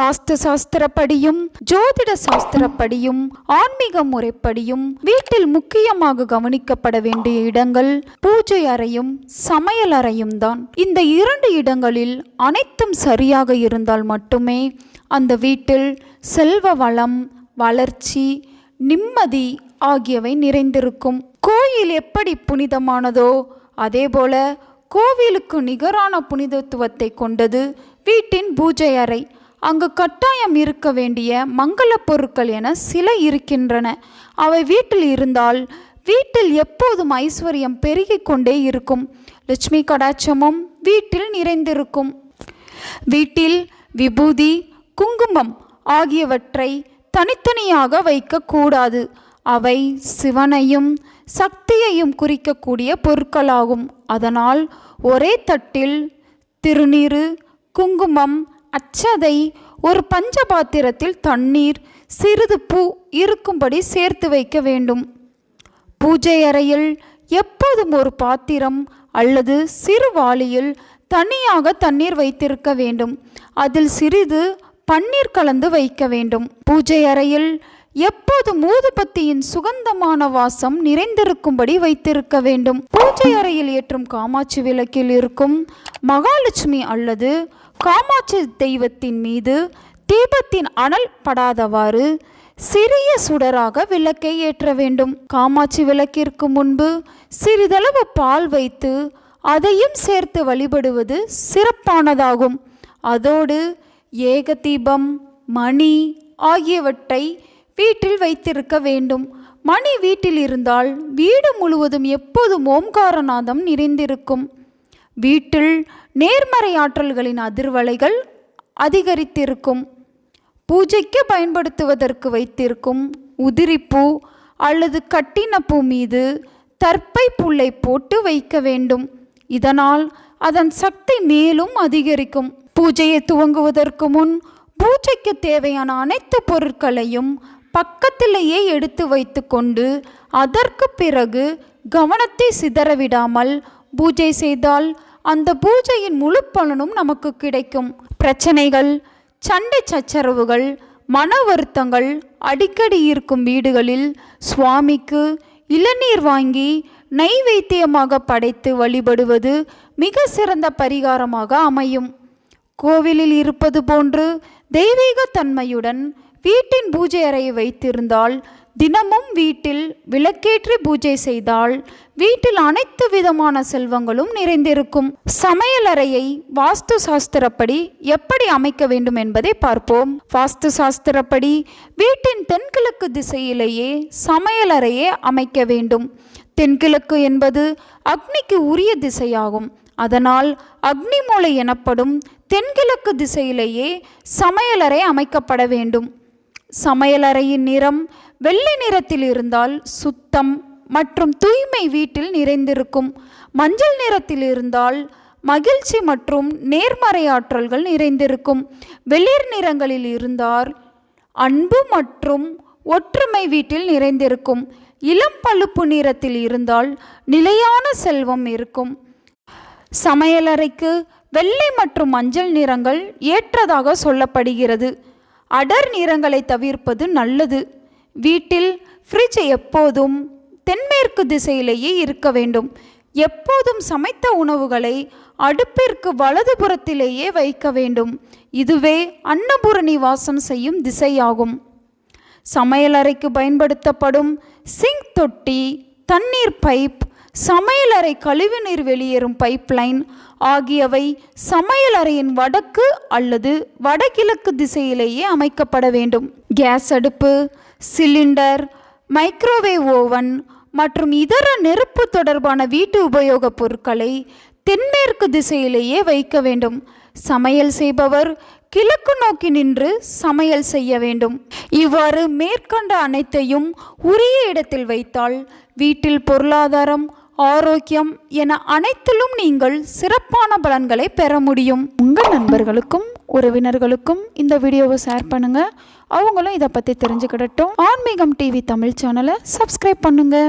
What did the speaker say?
வாஸ்து சாஸ்திரப்படியும் ஜோதிட சாஸ்திரப்படியும் ஆன்மீக முறைப்படியும் வீட்டில் முக்கியமாக கவனிக்கப்பட வேண்டிய இடங்கள் பூஜை அறையும் சமையல் அறையும் தான். இந்த 2 இடங்களில் அனைத்தும் சரியாக இருந்தால் மட்டுமே அந்த வீட்டில் செல்வ வளம், வளர்ச்சி, நிம்மதி ஆகியவை நிறைந்திருக்கும். கோயில் எப்படி புனிதமானதோ அதேபோல கோவிலுக்கு நிகரான புனிதத்துவத்தை கொண்டது வீட்டின் பூஜை அறை. அங்கு கட்டாயம் இருக்க வேண்டிய மங்கள பொருட்கள் என சில இருக்கின்றன. அவை வீட்டில் இருந்தால் வீட்டில் எப்போதும் ஐஸ்வர்யம் பெருகிக் கொண்டே இருக்கும். லட்சுமி கடாட்சமும் வீட்டில் நிறைந்திருக்கும். வீட்டில் விபூதி, குங்குமம் ஆகியவற்றை தனித்தனியாக வைக்கக்கூடாது. அவை சிவனையும் சக்தியையும் குறிக்கக்கூடிய பொருட்களாகும். அதனால் ஒரே தட்டில் திருநீறு, குங்குமம், அச்சதை, ஒரு பஞ்சபாத்திரத்தில் தண்ணீர், சிறிது பூ இருக்கும்படி சேர்த்து வைக்க வேண்டும். பூஜை அறையில் எப்போதும் ஒரு பாத்திரம் அல்லது சிறு வாளியில் தனியாக தண்ணீர் வைத்திருக்க வேண்டும். அதில் சிறிது பன்னீர் கலந்து வைக்க வேண்டும். பூஜை அறையில் எப்போதும் ஊதுபத்தியின் சுகந்தமான வாசம் நிறைந்திருக்கும்படி வைத்திருக்க வேண்டும். பூஜை அறையில் ஏற்றும் காமாட்சி விளக்கில் இருக்கும் மகாலட்சுமி அல்லது காமாட்சி தெய்வத்தின் மீது தீபத்தின் அனல் படாதவாறு சிறிய சுடராக விளக்கை ஏற்ற வேண்டும். காமாட்சி விளக்கிற்கு முன்பு சிறிதளவு பால் வைத்து அதையும் சேர்த்து வழிபடுவது சிறப்பானதாகும். அதோடு ஏக தீபம், மணி ஆகியவற்றை வீட்டில் வைத்திருக்க வேண்டும். மணி வீட்டில் இருந்தால் வீடு முழுவதும் எப்போதும் ஓம்காரநாதம் நிறைந்திருக்கும். வீட்டில் நேர்மறை ஆற்றல்களின் அதிர்வலைகள் அதிகரித்திருக்கும். பூஜைக்கு பயன்படுத்துவதற்கு வைத்திருக்கும் உதிரிப்பூ அல்லது கட்டின பூ மீது தர்ப்பை புல்லை போட்டு வைக்க வேண்டும். இதனால் அதன் சக்தி மேலும் அதிகரிக்கும். பூஜையை துவங்குவதற்கு முன் பூஜைக்கு தேவையான அனைத்து பொருட்களையும் பக்கத்திலேயே எடுத்து வைத்து கொண்டு அதற்கு பிறகு கவனத்தை சிதறவிடாமல் பூஜை செய்தால் அந்த பூஜையின் முழு பலனும் நமக்கு கிடைக்கும். பிரச்சனைகள், சண்டை சச்சரவுகள், மன வருத்தங்கள் அடிக்கடி இருக்கும் வீடுகளில் சுவாமிக்கு இளநீர் வாங்கி நைவேத்தியமாக படைத்து வழிபடுவது மிக சிறந்த பரிகாரமாக அமையும். கோவிலில் இருப்பது போன்று தெய்வீக தன்மையுடன் வீட்டின் பூஜை அறையை வைத்திருந்தால், தினமும் வீட்டில் விளக்கேற்றி பூஜை செய்தால் வீட்டில் அனைத்து விதமான செல்வங்களும் நிறைந்திருக்கும். சமையலறையை வாஸ்து சாஸ்திரப்படி எப்படி அமைக்க வேண்டும் என்பதை பார்ப்போம். வாஸ்து சாஸ்திரப்படி வீட்டின் தென்கிழக்கு திசையிலேயே சமையலறையை அமைக்க வேண்டும். தென்கிழக்கு என்பது அக்னிக்கு உரிய திசையாகும். அதனால் அக்னி மூலை எனப்படும் தென்கிழக்கு திசையிலேயே சமையலறை அமைக்கப்பட வேண்டும். சமையலறையின் நிறம் வெள்ளை நிறத்தில் இருந்தால் சுத்தம் மற்றும் தூய்மை வீட்டில் நிறைந்திருக்கும். மஞ்சள் நிறத்தில் இருந்தால் மகிழ்ச்சி மற்றும் நேர்மறை ஆற்றல்கள் நிறைந்திருக்கும். வெளிர் நிறங்களில் இருந்தால் அன்பு மற்றும் ஒற்றுமை வீட்டில் நிறைந்திருக்கும். இளம் பழுப்பு நிறத்தில் இருந்தால் நிலையான செல்வம் இருக்கும். சமையலறைக்கு வெள்ளை மற்றும் மஞ்சள் நிறங்கள் ஏற்றதாக சொல்லப்படுகிறது. அடர் நிறங்களை தவிர்ப்பது நல்லது. வீட்டில் ஃப்ரிட்ஜ் எப்போதும் தென்மேற்கு திசையிலேயே இருக்க வேண்டும். எப்போதும் சமைத்த உணவுகளை அடுப்பிற்கு வலதுபுறத்திலேயே வைக்க வேண்டும். இதுவே அன்னபூரணி வாசம் செய்யும் திசையாகும். சமையலறைக்கு பயன்படுத்தப்படும் சிங்க் தொட்டி, தண்ணீர் பைப், சமையலறை கழிவுநீர் வெளியேறும் பைப்லைன் ஆகியவை சமையலறையின் வடக்கு அல்லது வடகிழக்கு திசையிலேயே அமைக்கப்பட வேண்டும். கேஸ் அடுப்பு, சிலிண்டர், மைக்ரோவேவ் ஓவன் மற்றும் இதர நெருப்பு தொடர்பான வீட்டு உபயோகப் பொருட்களை தென்மேற்கு திசையிலேயே வைக்க வேண்டும். சமையல் செய்பவர் கிழக்கு நோக்கி நின்று சமையல் செய்ய வேண்டும். இவ்வாறு மேற்கண்ட அனைத்தையும் உரிய இடத்தில் வைத்தால் வீட்டில் பொருளாதாரம், ஆரோக்கியம் என அனைத்திலும் நீங்கள் சிறப்பான பலன்களை பெற முடியும். உங்கள் நண்பர்களுக்கும் உறவினர்களுக்கும் இந்த வீடியோவை ஷேர் பண்ணுங்கள். அவங்களும் இதை பற்றி தெரிஞ்சுக்கிடட்டும். ஆன்மீகம் டிவி தமிழ் சேனலை சப்ஸ்கிரைப் பண்ணுங்கள்.